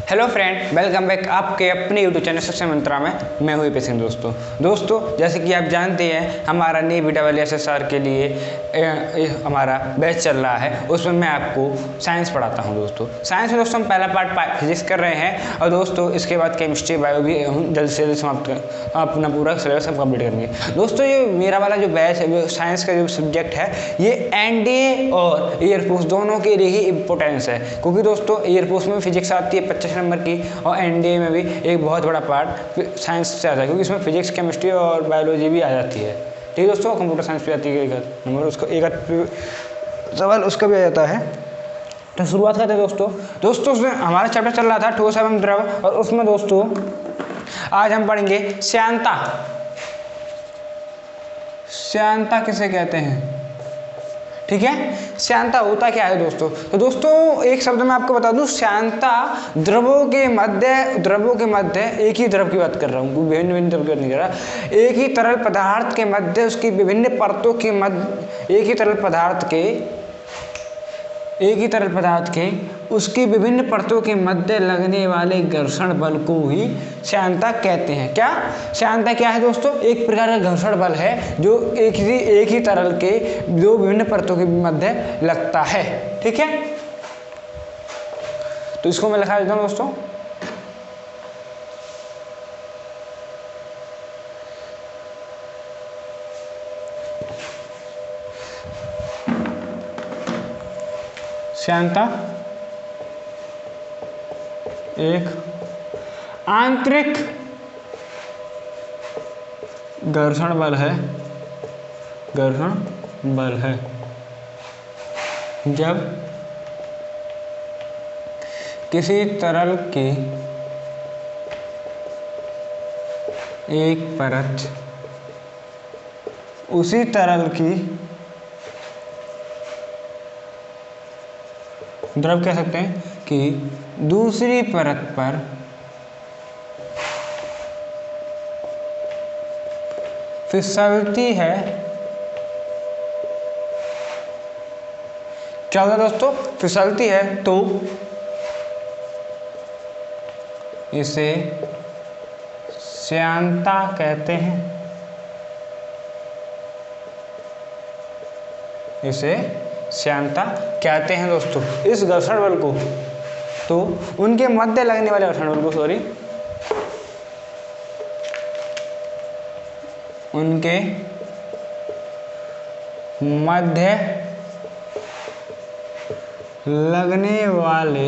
Hello friend, welcome back आपके अपने YouTube channel शिक्षा मंत्रा में। मैं हूँ पे सिंह। दोस्तों जैसे कि आप जानते हैं हमारा नी BSSR के लिए हमारा बैच चल रहा है। उसमें मैं आपको साइंस पढ़ाता हूँ। दोस्तों साइंस में हम पहला पार्ट फिजिक्स कर रहे हैं और दोस्तों इसके बाद केमिस्ट्री बायो भी जल्द से जल्द समाप्त कर अपना पूरा सिलेबस हम कंप्लीट करेंगे। दोस्तों ये मेरा वाला जो बैच है साइंस का जो सब्जेक्ट है ये NDA और एयरफोर्स दोनों के लिए ही इम्पोर्टेंस है, क्योंकि दोस्तों एयरफोर्स में फिजिक्स आती है 25 नंबर की और NDA में भी एक बहुत बड़ा पार्ट साइंस से आता है, क्योंकि इसमें फिजिक्स केमिस्ट्री और बायोलॉजी भी आ जाती है। ठीक है दोस्तों, कंप्यूटर साइंस भी आती है एक नंबर, उसको एक सवाल उसका भी आ जाता है। तो शुरुआत करते हैं दोस्तों उसमें हमारा चैप्टर चल रहा था ठोस एवं द्रव, और उसमें दोस्तों आज हम पढ़ेंगे श्यानता। श्यानता किसे कहते हैं? ठीक है, श्यानता होता क्या है दोस्तों? तो दोस्तों एक शब्द में आपको बता दूं, श्यानता द्रवों के मध्य एक ही द्रव की बात कर रहा हूँ, विभिन्न द्रव की बात नहीं कर रहा। एक ही तरल पदार्थ के मध्य उसकी विभिन्न परतों के मध्य एक ही तरल पदार्थ के उसकी विभिन्न परतों के मध्य लगने वाले घर्षण बल को ही श्यानता कहते हैं। क्या श्यानता क्या है दोस्तों? एक प्रकार का घर्षण बल है जो एक ही तरल के दो विभिन्न परतों के मध्य लगता है। ठीक है, तो इसको मैं लिखा देता हूं दोस्तों। श्यानता एक आंतरिक घर्षण बल है जब किसी तरल की एक परत उसी तरल की द्रव कह सकते हैं कि दूसरी परत पर फिसलती है। क्या होगा दोस्तों? फिसलती है तो इसे श्यानता कहते हैं। इसे श्यानता कहते हैं दोस्तों। इस घर्षण बल को तो उनके मध्य लगने वाले घर्षण बल को उनके मध्य लगने वाले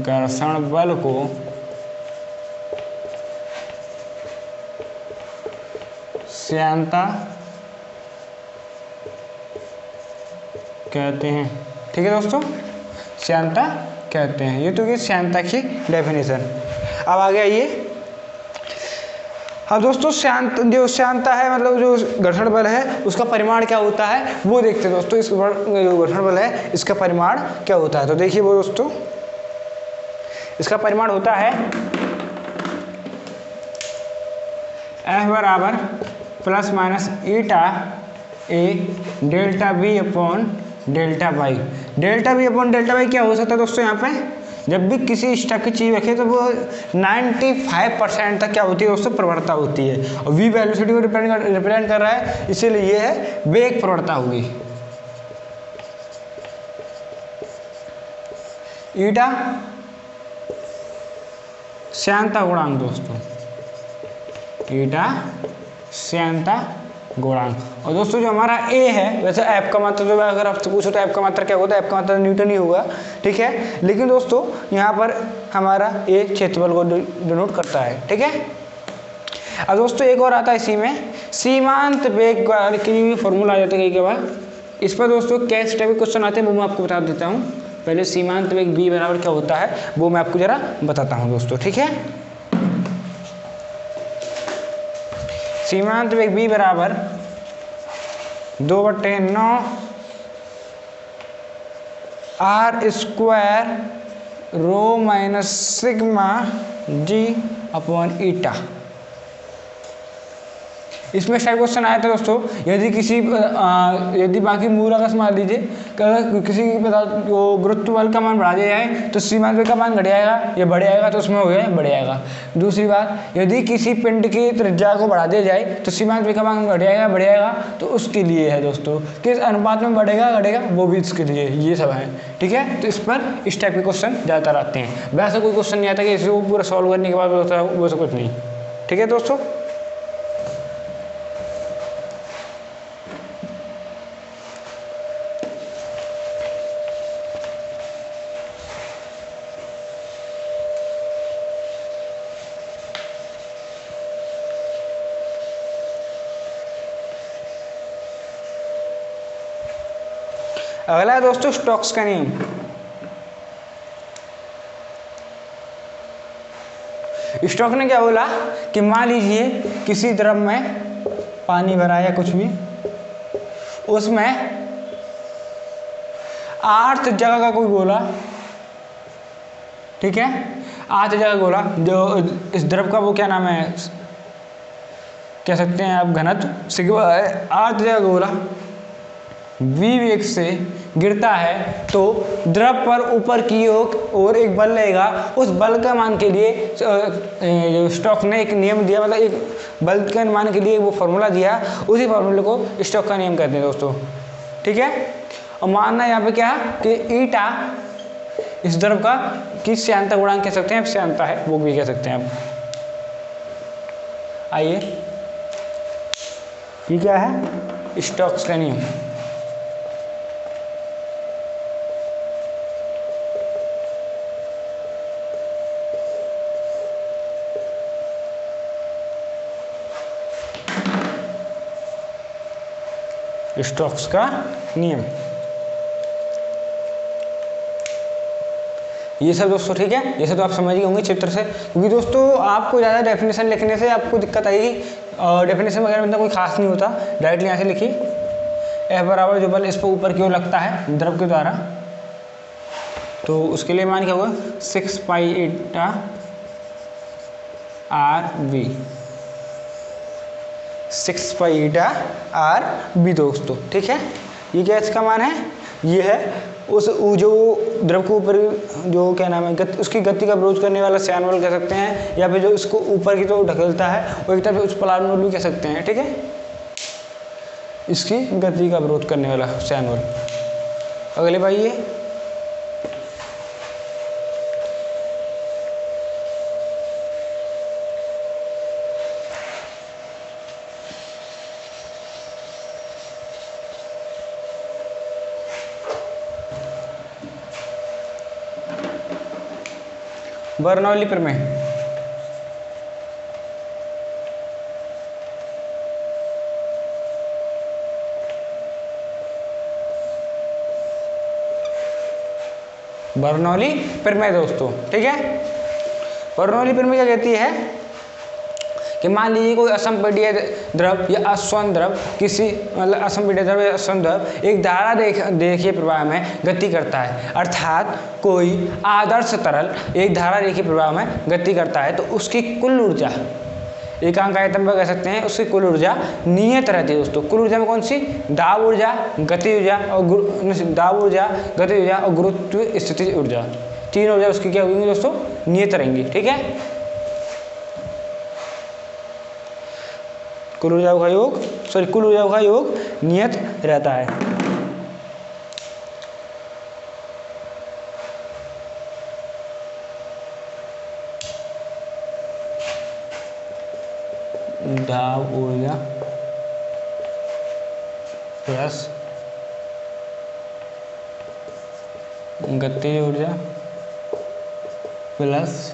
घर्षण बल को श्यानता कहते हैं। ठीक है दोस्तों, श्यानता कहते हैं। ये तो कि श्यानता की डेफिनेशन। अब आगे आइए। अब दोस्तों जो श्यानता है मतलब जो घर्षण बल है उसका परिमाण क्या होता है वो देखते हैं दोस्तों। इस जो घर्षण बल है इसका परिमाण क्या होता है, तो देखिए वो दोस्तों इसका परिमाण होता है F बराबर plus minus eta A delta B upon delta Y. Delta B upon delta Y क्या हो सकता है दोस्तों? यहाँ पे जब भी किसी स्टक की चीज रखे तो वो 95% तक क्या होती है दोस्तों? प्रवणता होती है, और वी वेलोसिटी को रिप्रेजेंट कर रहा है, इसीलिए ये है वेग प्रवणता होगी। ईटा श्यानता गुणांक दोस्तों, ईटा श्यानता गुणांक। और दोस्तों जो हमारा ए है, वैसे एफ का मात्रा जो अगर आपसे पूछो तो एफ का मात्रा क्या होता है? एफ का मात्रा न्यूटन ही होगा। ठीक है, लेकिन दोस्तों यहाँ पर हमारा ए क्षेत्रफल को डिनोट करता है। ठीक है, अब दोस्तों एक और आता है इसी में सीमांत वेग का फॉर्मूला आ जाता है कई बार। इस पर दोस्तों कैसे टाइप के क्वेश्चन आते हैं वो मैं आपको बता देता हूँ। पहले सीमांत वेग बी बराबर क्या होता है वो मैं आपको जरा बताता हूँ दोस्तों। ठीक है, सीमांत वेग बी बराबर 2/9 R square rho minus sigma जी अपॉन ईटा। इसमें शायद क्वेश्चन आया था दोस्तों, यदि बाकी मूल अगर मान लीजिए किसी वो गुरुत्व बल का मान बढ़ा दिया जाए तो सीमांत वेग का मान घट जाएगा या बढ़ जाएगा, तो उसमें हो गया बढ़ जाएगा। दूसरी बात, यदि किसी पिंड की त्रिज्या को बढ़ा दिया जाए तो सीमांत वेग का मान घट जाएगा बढ़ जाएगा, तो उसके लिए है दोस्तों किस अनुपात में बढ़ेगा घटेगा, वो भी इसके लिए, ये सब है। ठीक है, तो इस पर इस टाइप के क्वेश्चन ज़्यादातर आते हैं। वैसा कोई क्वेश्चन नहीं आता कि इसको पूरा सॉल्व करने के बाद होता है वो सब कुछ नहीं। ठीक है दोस्तों, अगला है दोस्तों स्टोक्स का नियम। स्टोक ने क्या बोला कि मान लीजिए किसी द्रव में पानी भरा या कुछ भी, उसमें 8 जगह का कोई गोला, ठीक है, 8 जगह गोला, जो इस द्रव का वो क्या नाम है, कह सकते हैं आप घनत्व सिग्मा है, 8 जगह गोला v वेग से गिरता है, तो द्रव पर ऊपर की ओर एक बल लगेगा। उस बल का मान के लिए स्टोक ने एक नियम दिया, मतलब एक बल के मान के लिए वो फॉर्मूला दिया, उसी फॉर्मूले को स्टोक का नियम कहते हैं दोस्तों। ठीक है, और मानना यहाँ पे क्या कि ईटा इस द्रव का की श्यानता गुणांक कह सकते हैं, श्यानता है वो भी कह सकते हैं आप। आइए, ये क्या है, स्टोक्स का नियम। स्टोक्स का नियम, ये सब दोस्तों। ठीक है, ये सब तो आप समझ गए होंगे चित्र से, क्योंकि दोस्तों आपको ज़्यादा डेफिनेशन लिखने से आपको दिक्कत आएगी, और डेफिनेशन वगैरह में कोई खास नहीं होता। डायरेक्टली यहाँ से लिखिए, F बराबर जो बल इस पर ऊपर की ओर लगता है द्रव के द्वारा, तो उसके लिए मान क्या होगा 6 pi eta R V, 6 pi eta R B दोस्तों। ठीक है, ये क्या इसका मान है, ये है उस जो द्रव को ऊपर जो क्या नाम है उसकी गति का विरोध करने वाला श्यान बल कह सकते हैं, या फिर जो इसको ऊपर की तरफ ढकेलता है वो एक तरफ उस पलायन बल भी कह सकते हैं। ठीक है, इसकी गति का विरोध करने वाला श्यान बल। अगले भाई ये बर्नौली प्रमेय। बर्नौली प्रमेय दोस्तों। ठीक है, बर्नौली प्रमेय क्या कहती है कि मान लीजिए कोई असंपीड्य द्रव या अस्वन द्रव, किसी मतलब असंपीड्य द्रव या अस्वन द्रव एक धारा रेखीय प्रवाह में गति करता है, अर्थात कोई आदर्श तरल एक धारा रेखीय प्रवाह में गति करता है, तो उसकी कुल ऊर्जा एकांक आयतन पर कह सकते हैं, उसकी कुल ऊर्जा नियत रहती है दोस्तों। कुल ऊर्जा में कौन सी, दाब ऊर्जा, गति ऊर्जा और दाब ऊर्जा, गति ऊर्जा और गुरुत्व स्थिति ऊर्जा, तीन ऊर्जा उसकी क्या होंगी दोस्तों, नियत रहेंगी। ठीक है, कुल ऊर्जाओं का योग कुल ऊर्जाओं का योग नियत रहता है। दाब ऊर्जा प्लस गति ऊर्जा प्लस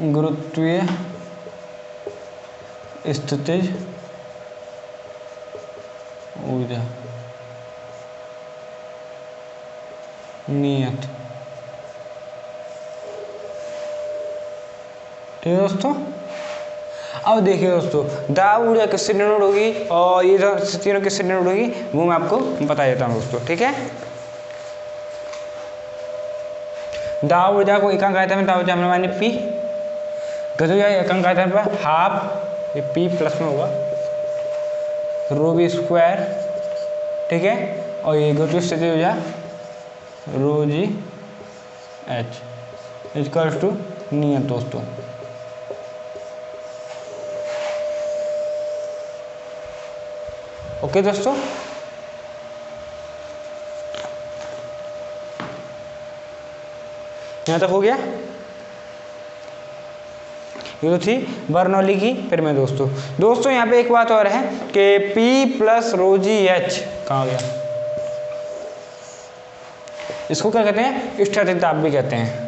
गुरुत्वीय स्थितिज ऊर्जा नियत। ठीक है दोस्तों, अब देखिए दोस्तों, दाब ऊर्जा किससे डिनोट होगी और ये जो तीनों किससे डिनोट होगी वो मैं आपको बता देता हूँ दोस्तों। ठीक है, दाब ऊर्जा को एकांक आयतन में दाब ऊर्जा हमने मानी P, गति ऊर्जा एकांक आयतन पर हाफ ये P प्लस में होगा, रो वी स्क्वायर, ठीक है, और ये गतिज स्थिति हो जाए रो जी एच इक्वल्स टू नियत दोस्तों। ओके दोस्तों, यहाँ तक हो गया। ये तो थी बर्नौली की प्रमेय दोस्तों यहाँ पे एक बात और है कि P प्लस रो जी एच कहाँ गया, इसको क्या कहते हैं, स्टैटिक दाब भी कहते हैं।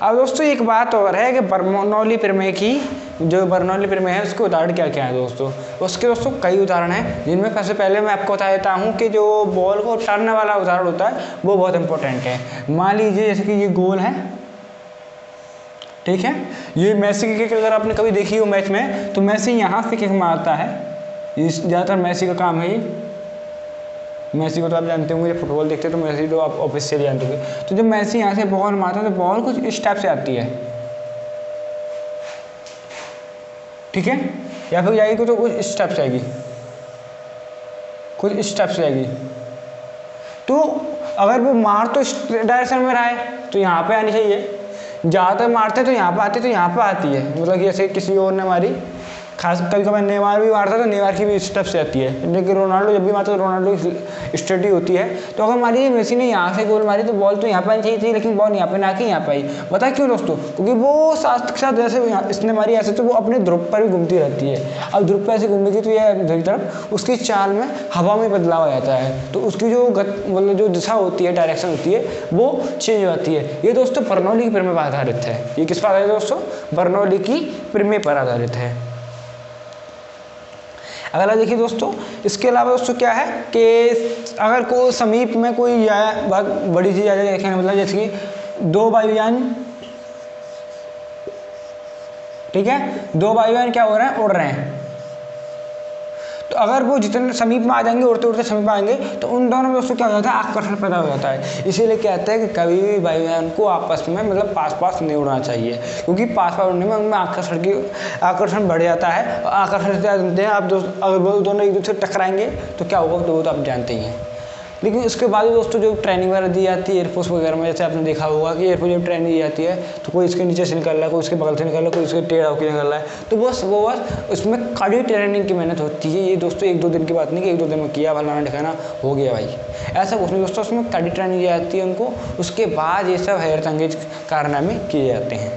अब दोस्तों एक बात और है कि बर्नौली प्रमेय की जो बर्नौली प्रमेय है उसके उदाहरण क्या क्या है दोस्तों। उसके दोस्तों कई उदाहरण हैं, जिनमें सबसे पहले मैं आपको बता देता हूँ कि जो बॉल को टर्न वाला उदाहरण होता है वो बहुत इंपॉर्टेंट है। मान लीजिए जैसे कि ये गोल है, ठीक है, ये मैसी की किक अगर आपने कभी देखी हो मैच में, तो मैसी यहाँ से किक मारता है, ये ज़्यादातर मैसी का काम है। ये मैसी को तो आप जानते होंगे, जब फुटबॉल देखते हैं तो मैसी तो आप ऑफिशियली जानते होंगे। तो जब मैसी यहाँ से बॉल मारता है तो बॉल कुछ इस टाइप से आती है, ठीक है, या फिर जाएगी तो कुछ इस टाइप से आएगी, कुछ इस टाइप से आएगी। तो अगर वो मार तो इस डायरेक्शन में रहा है तो यहाँ पे आनी चाहिए, ज़्यादातर मारते तो यहाँ पे आती, तो यहाँ पे आती है, मतलब जैसे किसी और ने मारी, खास कभी कभी नेमार भी मारता है तो नेमार की भी स्टेप से आती है, लेकिन रोनाल्डो जब भी मारता है तो रोनाल्डो की स्टडी होती है। तो अगर मारी मेसी ने यहाँ से गोल मारी तो बॉल तो यहाँ पर आनी चाहिए थी, लेकिन बॉल यहाँ पे ना कि यहाँ पर आई। पता क्यों दोस्तों, क्योंकि वो साथ के साथ जैसे इसने मारी ऐसे तो वो अपने ध्रुव पर भी घूमती रहती है। अब ध्रुव पर ऐसे घूमेगी तो ये दूसरी तरफ उसकी चाल में हवा में बदलाव आ जाता है, तो उसकी जो मतलब जो दिशा होती है, डायरेक्शन होती है, वो चेंज हो जाती है। ये दोस्तों बर्नौली की प्रमेय पर आधारित है। ये किस पर आधारित है दोस्तों, बर्नौली की प्रमेय पर आधारित है। अगला देखिए दोस्तों, इसके अलावा दोस्तों क्या है कि अगर कोई समीप में कोई बहुत बड़ी चीज़ आ जाए देखने, मतलब जैसे कि दो वायुयान, ठीक है, दो वायुयान क्या हो रहे हैं, उड़ रहे हैं। तो अगर वो जितने समीप में आ जाएंगे, उड़ते उड़ते समीप आएंगे, तो उन दोनों में दोस्तों क्या हो जाता है, आकर्षण पैदा हो जाता है। इसीलिए कहते हैं कि कभी भी वायुयान को आपस में मतलब पास पास नहीं उड़ना चाहिए, क्योंकि पास पास उड़ने में उनमें आकर्षण बढ़ जाता है। और आकर्षण से जानते हैं आप दोस्त, अगर वो दोनों एक दूसरे से टकराएंगे तो क्या होगा, तो वो तो आप जानते ही हैं। लेकिन उसके बाद दोस्तों जो ट्रेनिंग वगैरह दी जाती है एयरफोर्स वगैरह में, जैसे आपने देखा होगा कि एयरफोर्स जब ट्रेनिंग दी जाती है तो कोई इसके नीचे से निकल रहा है, कोई इसके बगल से निकल रहा है, कोई इसके टेढ़ा होकर निकल रहा है, तो बस उसमें कड़ी ट्रेनिंग की मेहनत होती है। ये दोस्तों एक दो दिन की बात नहीं कि एक दो दिन में किया फलाना दिखाना हो गया भाई, ऐसा कुछ नहीं दोस्तों। उसमें कड़ी ट्रेनिंग दी जाती है उनको, उसके बाद ये सब हैरतअंगेज कारनामे किए जाते हैं,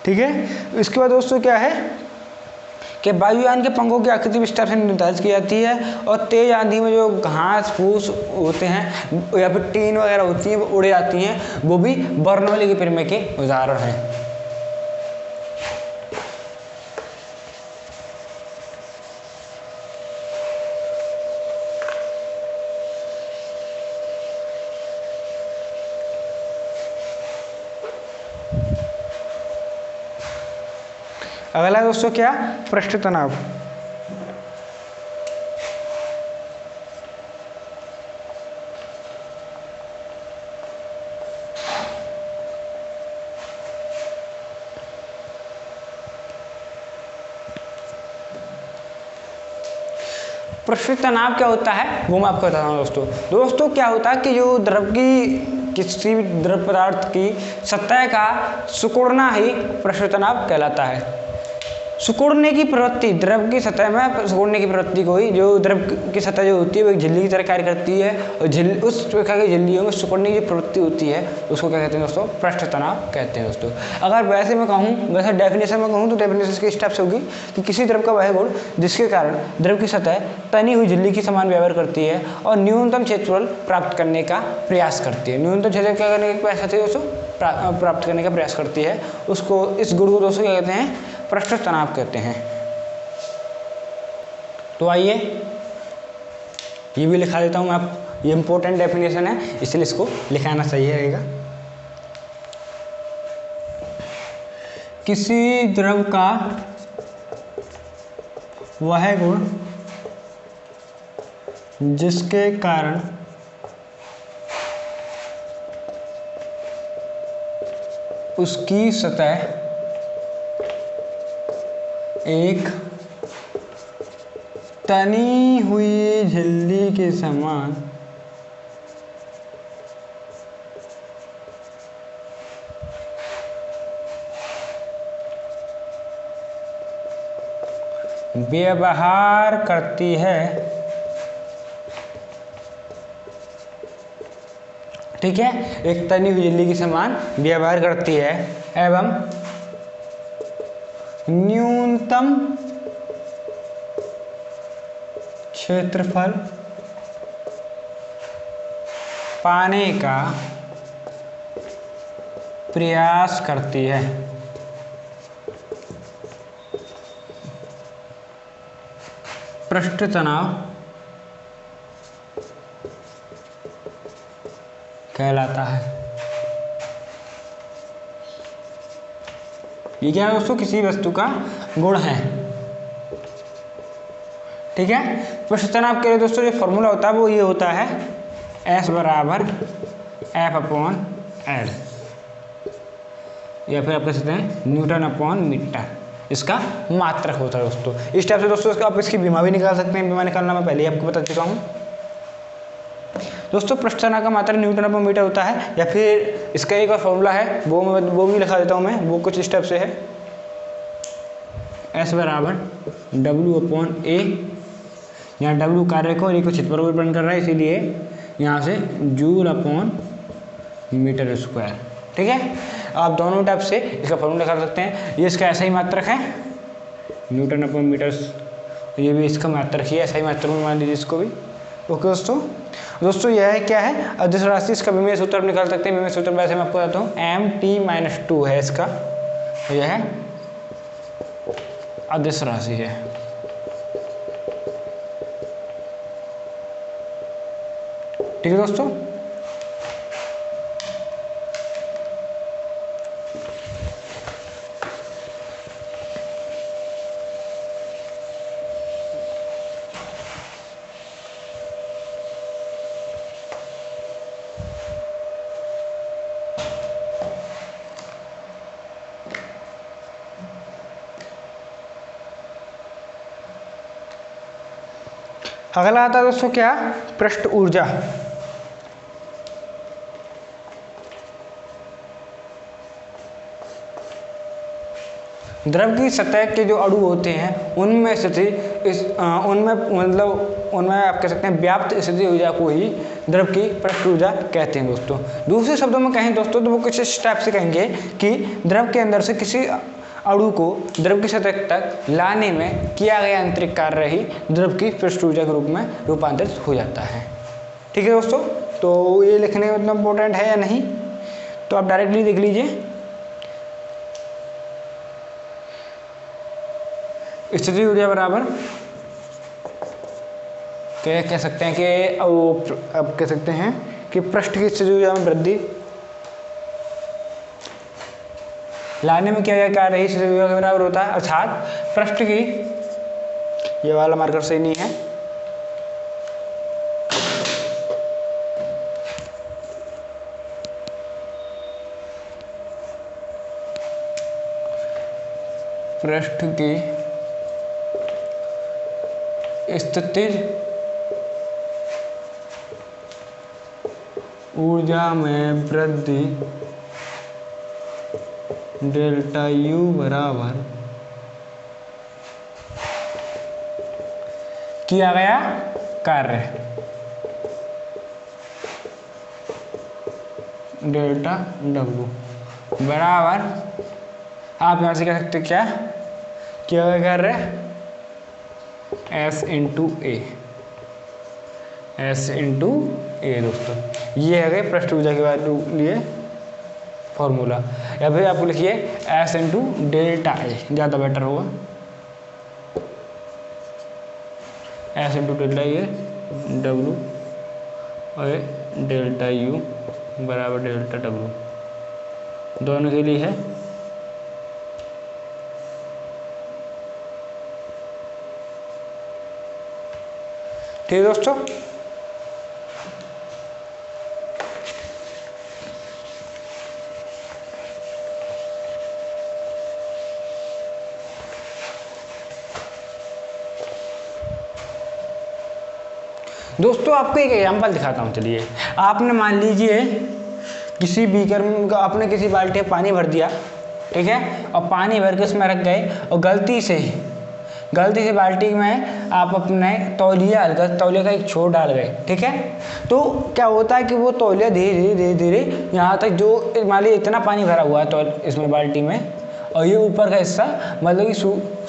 ठीक है। इसके बाद दोस्तों क्या है कि वायुयान के पंखों की आकृति इस तरह से निर्धारित की जाती है, और तेज आंधी में जो घास फूस होते हैं या फिर टीन वगैरह होती हैं वो उड़ जाती हैं, वो भी बर्नौली की प्रमेय के उदाहरण हैं। अगला दोस्तों क्या, पृष्ठ तनाव। पृष्ठ तनाव क्या होता है वो मैं आपको बताता हूँ दोस्तों क्या होता है कि जो द्रव की किसी भी द्रव पदार्थ की सतह का सिकुड़ना ही पृष्ठ तनाव कहलाता है। सिकुड़ने की प्रवृत्ति, द्रव की सतह में सिकुड़ने की प्रवृत्ति को ही, जो द्रव की सतह जो होती है वो एक झिल्ली की तरह कार्य करती है, और उस प्रकार की झिल्लियों में सिकुड़ने की प्रवृत्ति होती है, उसको क्या कहते हैं दोस्तों, पृष्ठ तनाव कहते हैं दोस्तों। अगर वैसे मैं कहूँ, वैसे डेफिनेशन में कहूँ तो डेफिनेशन के स्टेप्स होगी कि किसी द्रव का वह गुण जिसके कारण द्रव की सतह तनी हुई झिल्ली की समान व्यवहार करती है और न्यूनतम क्षेत्रफल प्राप्त करने का प्रयास करती है। न्यूनतम क्षेत्र क्या करने का प्रयास करती है दोस्तों, प्राप्त करने का प्रयास करती है। उसको, इस गुण को दोस्तों क्या कहते हैं, पृष्ठ तनाव कहते हैं। तो आइए ये भी लिखा देता हूँ आप, ये इंपॉर्टेंट डेफिनेशन है इसलिए इसको लिखाना सही रहेगा। किसी द्रव का वह गुण जिसके कारण उसकी सतह एक तनी हुई झिल्ली के समान व्यवहार करती है, ठीक है, एक तनी हुई झिल्ली के समान व्यवहार करती है एवं न्यूनतम क्षेत्रफल पाने का प्रयास करती है। पृष्ठ तनाव कहलाता है। ये क्या है दोस्तों, किसी वस्तु का गुण है, ठीक है। पृष्ठ तनाव के लिए दोस्तों जो फॉर्मूला होता है वो ये होता है, S बराबर F/L, या फिर आप कह सकते हैं N/मीटर, इसका मात्रक होता है दोस्तों। इस टाइप से दोस्तों आप इसकी बीमा भी निकाल सकते हैं। बीमा निकालना मैं पहले ही आपको बता चुका हूँ दोस्तों। पृष्ठ तनाव का मात्रक N/मीटर होता है, या फिर इसका एक और फॉर्मूला है वो भी लिखा देता हूँ मैं, वो कुछ इस टाइप से है, S बराबर W/A, यहाँ W कार्य को एक क्षेत्र पर रिप्रेजेंट कर रहा है, इसीलिए यहाँ से J/मीटर², ठीक है। आप दोनों टाइप से इसका फॉर्मूला निकाल सकते हैं। ये इसका ऐसा ही मात्रक है N/मीटर, ये भी इसका मात्रक ही है, ऐसा ही मात्रक मान लीजिए इसको भी। ओके दोस्तों यह है क्या है, अदिश राशि। इसका विमेय सूत्र निकाल सकते हैं। विमेय सूत्र वैसे मैं आपको बताता हूँ, M/(T)-2 है इसका, यह है अदिश राशि है। ठीक है दोस्तों, अगला आता है दोस्तों क्या, पृष्ठ ऊर्जा। द्रव की सतह के जो अणु होते हैं उनमें उनमें आप कह सकते हैं व्याप्त स्थिति ऊर्जा को ही द्रव की पृष्ठ ऊर्जा कहते हैं दोस्तों। दूसरे शब्दों में कहें दोस्तों तो वो कुछ इस टाइप से कहेंगे कि द्रव के अंदर से किसी अणु को द्रव की सतह तक लाने में किया गया आंतरिक कार्य ही द्रव की पृष्ठ ऊर्जा के रूप में रूपांतरित हो जाता है। ठीक है दोस्तों, तो ये लिखने में इतना इम्पोर्टेंट है या नहीं, तो आप डायरेक्टली देख लीजिए। स्थिति ऊर्जा बराबर क्या कह सकते हैं कि अब कह सकते हैं कि पृष्ठ की स्थिति ऊर्जा में वृद्धि लाने में क्या कार्य रही स्थिति ऊर्जा के बराबर होता है, अर्थात पृष्ठ की, ये वाला मार्कर सही नहीं है, पृष्ठ की स्थितिज ऊर्जा में वृद्धि डेल्टा U बराबर किया गया कार्य डेल्टा डब्लू बराबर, आप यहाँ से कह सकते क्या, किया गया कार्य S इंटू ए दोस्तों। ये है गए पृष्ठ ऊर्जा के लिए फॉर्मूला। या फिर आपको लिखिए S इंटू डेल्टा ए, ज़्यादा बेटर होगा। S into delta A W और डेल्टा यू बराबर डेल्टा डब्लू, दोनों के लिए है। ठीक है दोस्तों, दोस्तों आपको एक एग्जाम्पल दिखाता हूँ। चलिए, आपने मान लीजिए किसी बीकर में आपने किसी बाल्टी में पानी भर दिया, ठीक है, और पानी भर के उसमें रख गए और गलती से बाल्टी में आप अपने तौलिया हल्का तौलिया का एक छोर डाल गए, ठीक है। तो क्या होता है कि वो तौलिया धीरे धीरे यहाँ तक, जो मान लीजिए इतना पानी भरा हुआ है तो इसमें बाल्टी में, और ये ऊपर का हिस्सा मतलब कि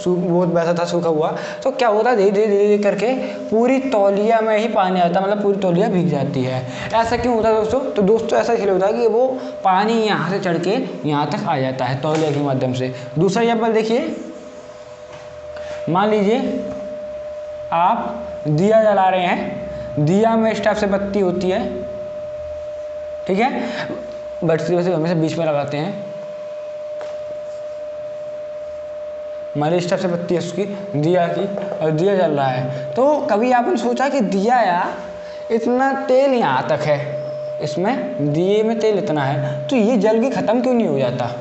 बहुत वैसा था सूखा हुआ, तो क्या होता है धीरे धीरे करके पूरी तौलिया में ही पानी आता है, मतलब पूरी तौलिया भीग जाती है। ऐसा क्यों होता है दोस्तों? तो दोस्तों ऐसा इसलिए होता है कि वो पानी यहाँ से चढ़ के यहाँ तक आ जाता है तौलिया के माध्यम से। दूसरा एग्जाम्पल देखिए, मान लीजिए आप दिया जला रहे हैं, दिया में इस टाइप से बत्ती होती है, ठीक है, बत्ती वैसे हमेशा बीच में लगाते हैं, मान लीजिए इस टाइप से बत्ती है उसकी दिया की, और दिया जल रहा है। तो कभी आपने सोचा कि दिया यार इतना तेल यहाँ तक है, इसमें दिए में तेल इतना है, तो ये जल के ख़त्म क्यों नहीं हो जाता?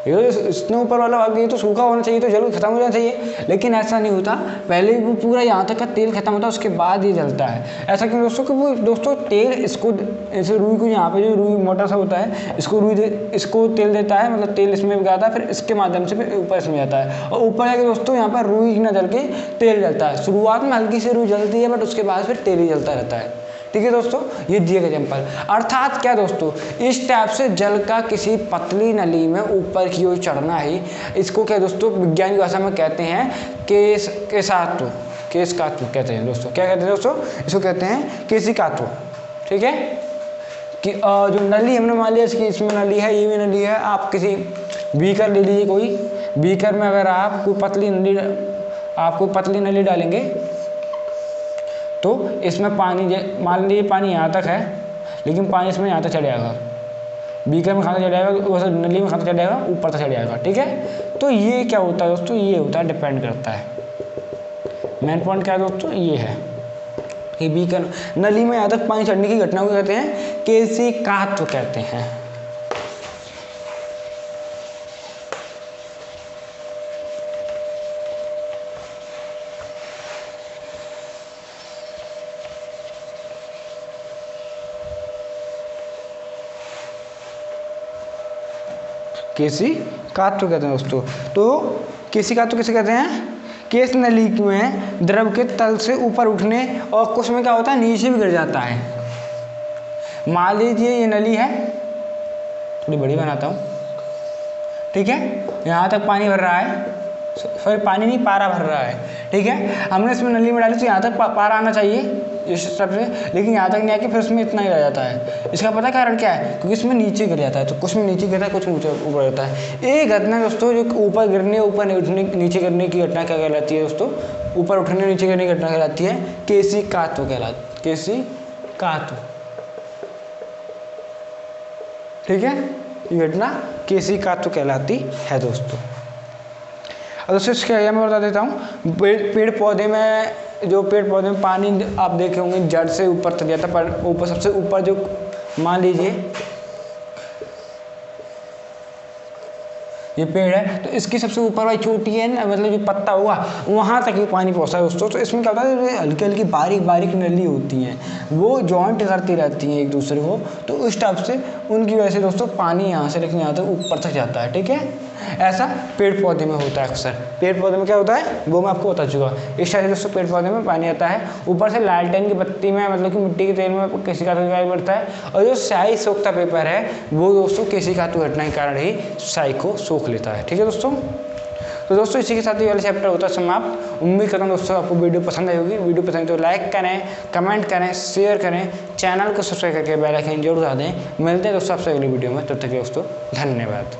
ये इतने ऊपर वाला भाग ये तो सूखा होना चाहिए, तो जल खत्म हो जाना चाहिए, लेकिन ऐसा नहीं होता। पहले वो पूरा यहाँ तक का तेल खत्म होता है, उसके बाद ये जलता है। ऐसा क्यों दोस्तों? कि वो दोस्तों तेल इसको ऐसे रुई को, यहाँ पे जो रुई मोटा सा होता है, इसको तेल देता है, मतलब तेल इसमें जाता है, फिर इसके माध्यम से फिर ऊपर इसमें जाता है, और ऊपर जाके दोस्तों यहाँ पर रुई न जल के तेल जलता है। शुरुआत में हल्की सी रुई जलती है, बट उसके बाद फिर तेल ही जलता रहता है। ठीक है दोस्तों, ये दिए गए एग्जाम्पल। अर्थात क्या दोस्तों, इस टाइप से जल का किसी पतली नली में ऊपर की ओर चढ़ना ही, इसको क्या दोस्तों विज्ञान की भाषा में कहते हैं केशिकात्व कहते हैं दोस्तों। क्या कहते हैं दोस्तों? इसको कहते हैं केशिकात्व। ठीक है, कि जो नली हमने मान लिया इसकी, इसमें नली है, ये भी नली है। आप किसी बीकर ले लीजिए, कोई बीकर में अगर आप कोई पतली नली डालेंगे तो इसमें पानी, मान लीजिए पानी यहाँ तक है, लेकिन पानी इसमें यहाँ तक चढ़ जाएगा, बीकर में खाते चढ़ जाएगा, वैसे नली में खाते चढ़ जाएगा, ऊपर तक चढ़ जाएगा। ठीक है, तो ये क्या होता है दोस्तों? ये होता है, डिपेंड करता है। मेन पॉइंट क्या है दोस्तों? ये है कि बीकर नली में यहाँ तक पानी चढ़ने की घटना को कहते हैं केशिकात्व कहते हैं। केशिकात्व कहते हैं दोस्तों। तो केशिकात्व किसे कहते हैं? केश नली में द्रव के तल से ऊपर उठने, और कुछ में क्या होता है नीचे भी गिर जाता है। मान लीजिए ये नली है, थोड़ी बड़ी बनाता हूँ, ठीक है, यहाँ तक पानी भर रहा है, सॉरी पानी नहीं, पारा भर रहा है। ठीक है, हमने इसमें नली में डाली तो यहाँ तक पारा आना चाहिए इस तरफ से, लेकिन यहाँ तक नहीं आके फिर उसमें इतना ही रह जाता है। इसका पता कारण क्या है? क्योंकि इसमें नीचे गिर जाता है, तो कुछ में नीचे गिरता है, कुछ में ऊपर रहता है। ये घटना दोस्तों जो ऊपर गिरने, ऊपर उठने, नीचे गिरने की घटना क्या कहलाती है दोस्तों? ऊपर उठने नीचे गिरने की घटना कहलाती है केशिकात्व कहलाती, केशिकात्व। ठीक है, ये घटना केशिकात्व कहलाती है दोस्तों। और दोस्तों इसके आगे मैं बता देता हूँ, पेड़ पौधे में, जो पेड़ पौधे में पानी आप देखे होंगे जड़ से ऊपर तक जाता है, पर ऊपर सबसे ऊपर जो मान लीजिए ये पेड़ है, तो इसकी सबसे ऊपर वाली चोटी है ना, मतलब जो पत्ता हुआ वहाँ तक ये पानी पहुँचता है दोस्तों। तो इसमें क्या होता है, हल्की हल्की बारीक बारीक नली होती हैं, वो जॉइंट करती रहती हैं एक दूसरे को, तो उस टाइप से उनकी वजह से दोस्तों पानी यहाँ से लेकिन यहाँ तक ऊपर तक जाता है। ठीक है, ऐसा पेड़ पौधे में होता है अक्सर। पेड़ पौधे में क्या होता है वो मैं आपको बता चुका। इस तरह से दोस्तों पेड़ पौधे में पानी आता है, ऊपर से लालटेन की बत्ती में मतलब कि मिट्टी के तेल में केशिका दिखाई पड़ता है, और जो स्याही सोखता पेपर है वो दोस्तों केशिका घटना के कारण ही स्याही को सोख लेता है। ठीक है दोस्तों, तो दोस्तों इसी के साथ ये वाला चैप्टर होता है समाप्त। उम्मीद करता हूँ दोस्तों आपको वीडियो पसंद आई होगी। वीडियो पसंद तो लाइक करें, कमेंट करें, शेयर करें, चैनल को सब्सक्राइब करके बेल आइकन जरूर दबा दें। मिलते हैं दोस्तों आपसे अगली वीडियो में, तब तक के दोस्तों धन्यवाद।